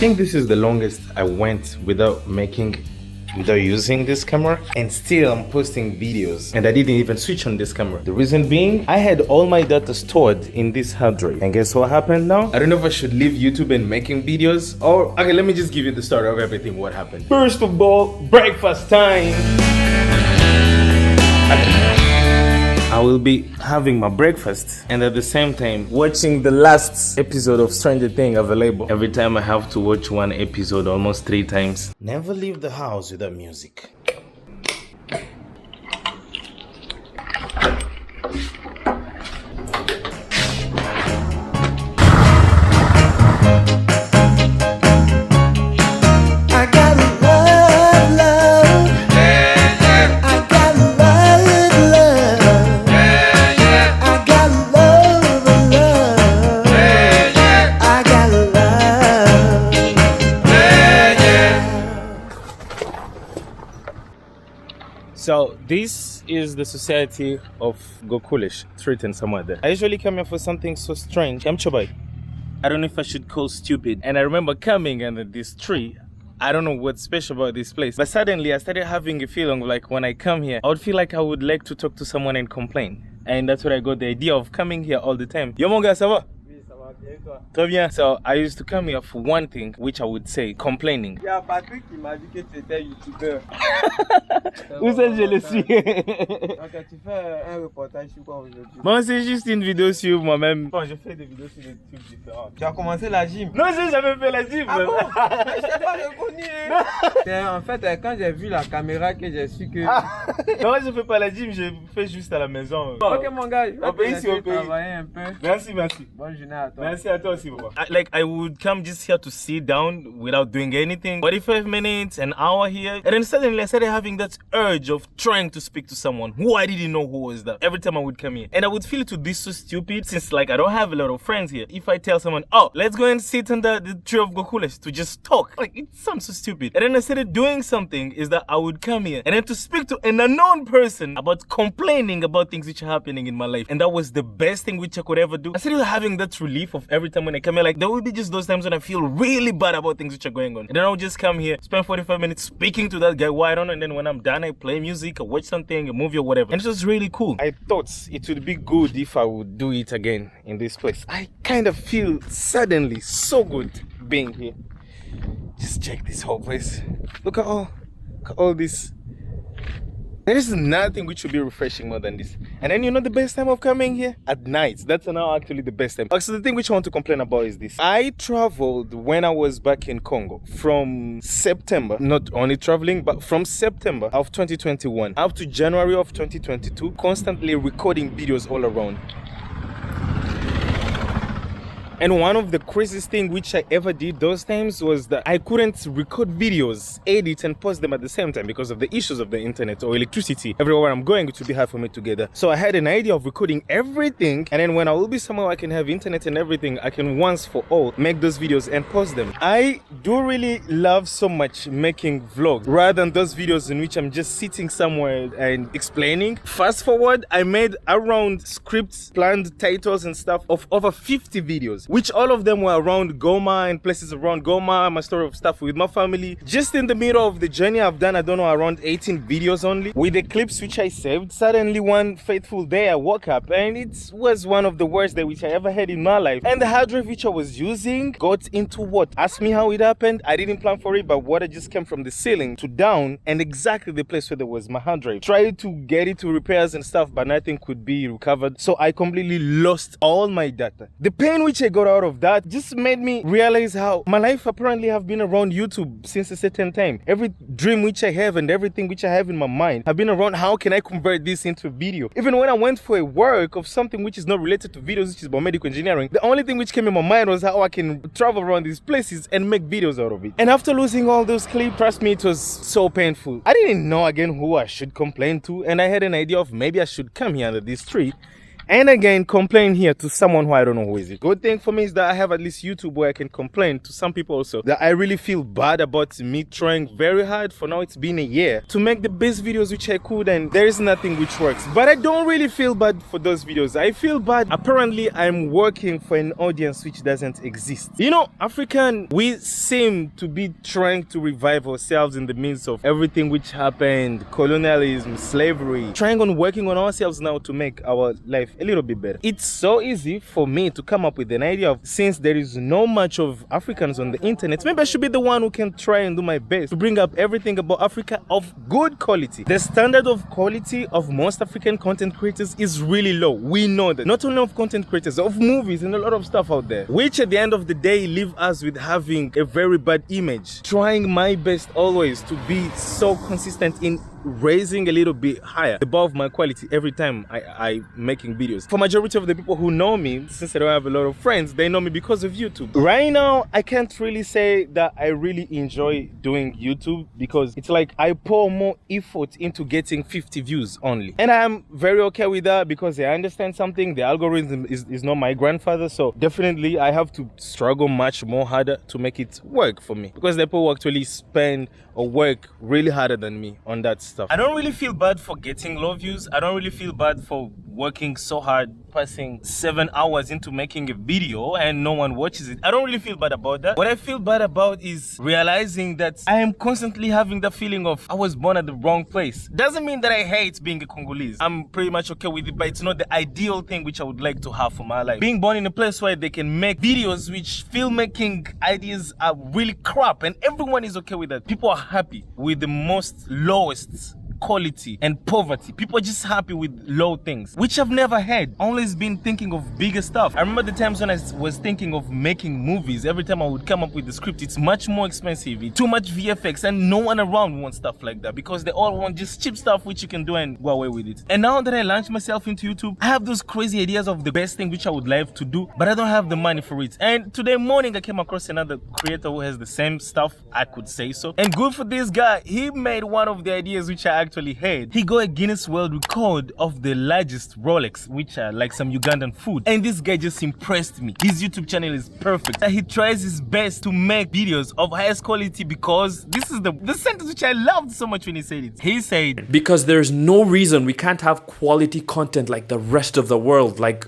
think this is the longest I went without using this camera, and still I'm posting videos and I didn't even switch on this camera. The reason being, I had all my data stored in this hard drive, and guess what happened now? I don't know if I should leave YouTube and making videos, or okay, let me just give you the story of everything what happened. First of all, breakfast time. I will be having my breakfast and at the same time watching the last episode of Stranger Things available. Every time I have to watch one episode almost 3 times. Never leave the house without music. So this is the society of Gokulish, written somewhere there. I usually come here for something so strange. I don't know if I should call stupid. And I remember coming under this tree. I don't know what's special about this place. But suddenly I started having a feeling like when I come here, I would feel like I would like to talk to someone and complain. And that's where I got the idea of coming here all the time. Yo mon gars, ça va? Très bien. So I used to come here for one thing, which I would say complaining. Il y a Patrick qui m'a dit que tu étais youtubeur. Où ça je le suis? Donc tu fais un reportage sur quoi aujourd'hui? Bon, c'est juste une vidéo sur moi-même. Bon, je fais des vidéos sur des trucs différents. Tu as commencé la gym? Non, j'ai jamais fait la gym. Ah bon? Je t'ai pas reconnu. C'est en fait quand j'ai vu la caméra que j'ai su que... Non, je fais pas la gym, je fais juste à la maison. Ok mon gars, on peut ici, on peut travailler un peu. Merci, merci. Bonne journée à toi. Merci à toi aussi, papa. I would come just here to sit down without doing anything. 45 minutes, an hour here. And then suddenly I started having that urge of trying to speak to someone who I didn't know who was that. Every time I would come here. And I would feel to be so stupid since like I don't have a lot of friends here. If I tell someone, oh, let's go and sit under the tree of Gokules to just talk. Like it sounds so stupid. And then I started doing something is that I would come here and then to speak to an unknown person about complaining about things which are happening in my life. And that was the best thing which I could ever do. I started having that relief of every time when I come here, like there will be just those times when I feel really bad about things which are going on. And then I'll just come here, spend 45 minutes speaking to that guy why I don't know, and then when I'm done I play music, I watch something, a movie or whatever. And it was really cool. I thought it would be good if I would do it again in this place. I kind of feel suddenly so good being here. Just check this whole place. Look at all this. There is nothing which should be refreshing more than this. And then you know the best time of coming here? At night. That's now actually the best time. So the thing which I want to complain about is this. I traveled when I was back in Congo from September, not only traveling, but from September of 2021 up to January of 2022, constantly recording videos all around. And one of the craziest things which I ever did those times was that I couldn't record videos, edit and post them at the same time because of the issues of the internet or electricity. Everywhere I'm going, it would be hard for me to get there. So I had an idea of recording everything, and then when I will be somewhere I can have internet and everything, I can once for all make those videos and post them. I do really love so much making vlogs rather than those videos in which I'm just sitting somewhere and explaining. Fast forward, I made around scripts, planned titles and stuff of over 50 videos, which all of them were around Goma and places around Goma, my story of stuff with my family. Just in the middle of the journey, I've done, I don't know, around 18 videos only with the clips which I saved. Suddenly one fateful day I woke up and it was one of the worst days which I ever had in my life. And the hard drive which I was using got into what? Ask me how it happened. I didn't plan for it, but water just came from the ceiling to down and exactly the place where there was my hard drive. Tried to get it to repairs and stuff, but nothing could be recovered. So I completely lost all my data. The pain which I got out of that just made me realize how my life apparently have been around YouTube since a certain time. Every dream which I have and everything which I have in my mind have been around how can I convert this into a video. Even when I went for a work of something which is not related to videos, which is biomedical engineering, the only thing which came in my mind was how I can travel around these places and make videos out of it. And after losing all those clips, trust me, it was so painful. I didn't know again who I should complain to, and I had an idea of maybe I should come here under this tree and again complain here to someone who I don't know who is it. Good thing for me is that I have at least YouTube where I can complain to some people also that I really feel bad about me trying very hard. For now it's been a year to make the best videos which I could, and there is nothing which works. But I don't really feel bad for those videos. I feel bad apparently I'm working for an audience which doesn't exist. You know, African, we seem to be trying to revive ourselves in the midst of everything which happened, colonialism, slavery, trying on working on ourselves now to make our life a little bit better. It's so easy for me to come up with an idea of, since there is no much of Africans on the internet, maybe I should be the one who can try and do my best to bring up everything about Africa of good quality. The standard of quality of most African content creators is really low. We know that. Not only of content creators, of movies and a lot of stuff out there, which at the end of the day leave us with having a very bad image. Trying my best always to be so consistent in raising a little bit higher above my quality every time I making videos. For majority of the people who know me, since I don't have a lot of friends, they know me because of YouTube. Right now I can't really say that I really enjoy doing YouTube, because it's like I pour more effort into getting 50 views only, and I'm very okay with that because I understand something. The algorithm is not my grandfather, so definitely I have to struggle much more harder to make it work for me, because the people who actually spend or work really harder than me on that stuff. I don't really feel bad for getting low views. I don't really feel bad for working so hard, passing 7 hours into making a video and no one watches it. I don't really feel bad about that. What I feel bad about is realizing that I am constantly having the feeling of I was born at the wrong place. Doesn't mean that I hate being a Congolese. I'm pretty much okay with it, but it's not the ideal thing which I would like to have for my life. Being born in a place where they can make videos which filmmaking ideas are really crap and everyone is okay with that. People are happy with the most lowest quality and poverty. People are just happy with low things, which I've never had. Always been thinking of bigger stuff. I remember the times when I was thinking of making movies. Every time I would come up with the script, it's much more expensive, too much VFX, and no one around wants stuff like that because they all want just cheap stuff which you can do and go away with it. And now that I launched myself into YouTube, I have those crazy ideas of the best thing which I would love to do, but I don't have the money for it. And today morning I came across another creator who has the same stuff, I could say so. And good for this guy, he made one of the ideas which I actually had. He got a Guinness World Record of the largest Rolex, which are like some Ugandan food. And this guy just impressed me. His YouTube channel is perfect. He tries his best to make videos of highest quality, because this is the sentence which I loved so much when he said it. He said, because there's no reason we can't have quality content like the rest of the world. Like,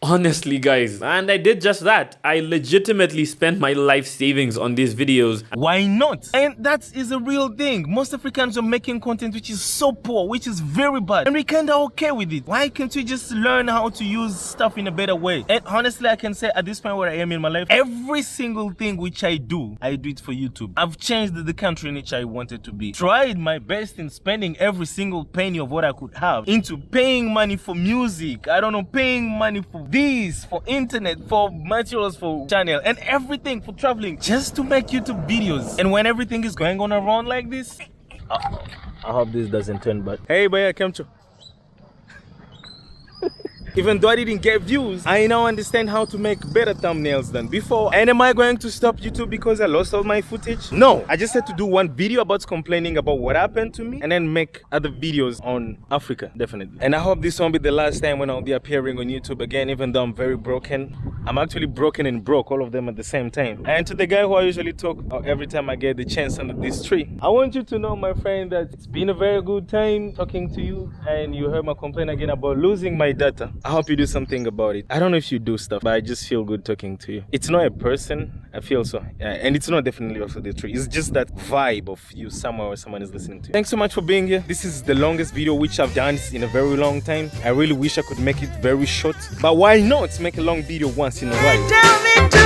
honestly, guys, and I did just that. I legitimately spent my life savings on these videos. Why not? And that is a real thing. Most Africans are making content which is so poor, which is very bad, and we kind of okay with it. Why can't we just learn how to use stuff in a better way? And honestly, I can say at this point where I am in my life, every single thing which I do it for YouTube. I've changed the country in which I wanted to be. Tried my best in spending every single penny of what I could have into paying money for music. I don't know, paying money for this, for internet, for materials, for channel, and everything, for traveling, just to make YouTube videos. And when everything is going on around like this, I hope this doesn't turn bad. Hey boy, I came to. Even though I didn't get views, I now understand how to make better thumbnails than before. And am I going to stop YouTube because I lost all my footage? No, I just had to do one video about complaining about what happened to me and then make other videos on Africa, definitely. And I hope this won't be the last time when I'll be appearing on YouTube again, even though I'm very broken. I'm actually broken and broke, all of them at the same time. And to the guy who I usually talk every time I get the chance under this tree, I want you to know, my friend, that it's been a very good time talking to you. And you heard my complaint again about losing my data. I hope you do something about it. I don't know if you do stuff, but I just feel good talking to you. It's not a person, I feel so. And it's not definitely also the tree. It's just that vibe of you somewhere where someone is listening to you. Thanks so much for being here. This is the longest video which I've done in a very long time. I really wish I could make it very short, but why not make a long video once in a while?